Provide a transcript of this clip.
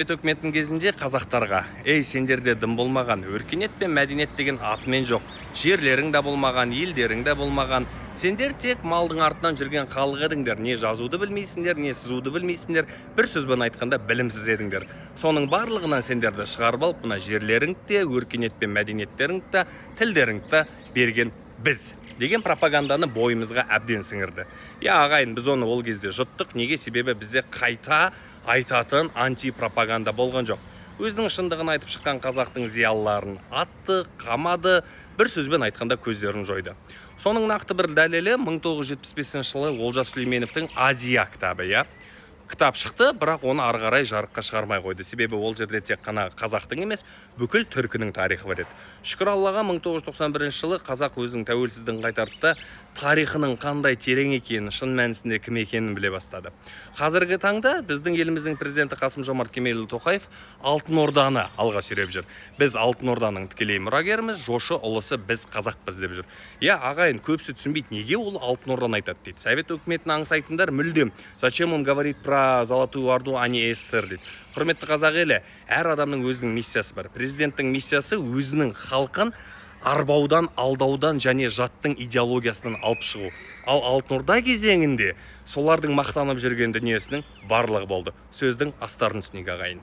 Өкіметтің кезінде қазақтарға, ей сендерде дым болмаған, өркениет пен мәдениет деген атымен жоқ, жерлерің де болмаған, елдерің де болмаған, сендер тек малдың артынан жүрген халық едіңдер, не жазуды білмейсіңдер, не сызуды білмейсіңдер, бір сөзбен айтқанда білімсіз едіңдер. Соның барлығынан сендерді шығарып алып, мына жерлеріңді де, өркениет пен мәдениеттеріңді де, тілдеріңді де берген біз деген пропаганданы бойымызға әбден сіңірді. Ағайын, біз оны ол кезде жұттық. Неге? Себебі бізде қайта айтатын антипропаганда болған жоқ. Өзінің шындығын айтып шыққан қазақтың зиялыларын атты, қамады, бір сөзбен айтқанда көздерін жойды. Соның нақты бір дәлелі 1975 жылы Олжас Сүлейменовтің Азия кітабы. Кітап шықты, бірақ оны ары қарай жарыққа шығармай қойды. Себебі ол жерде тек қана қазақтың емес, бүкіл түркінің тарихы бар еді. Шүкір Аллаға 1991 жылы қазақ өзінің тәуелсіздігін қайтарды, тарихының қандай терең екенін, шын мәнісінде кім екенін біле бастады. Қазіргі таңда біздің еліміздің президенті Қасым-Жомарт Кемелұлы Тоқаев Алтын Орданы алға сүйреп жүр. Біз Алтын Орданың тікелей мұрагеріміз, жошы ұлысы біз қазақпыз деп жүр. Ағайын, көпсі түсінбейді, неге ол Алтын Орданы айтады дейді. Совет өкіметінің аңсайтындар мүлдем. Зачем он говорит про Золотую Орду, а не СССР дейді. Құрметті қазақ елі, әр адамның өзінің миссиясы бар. Президенттің миссиясы өзінің халқын арбаудан, алдаудан және жаттың идеологиясынан алып шығу. Ал Алтын Орда кезеңінде солардың мақтанып жүрген дүниесінің барлығы болды. Сөздің астарын түсінейік ағайын.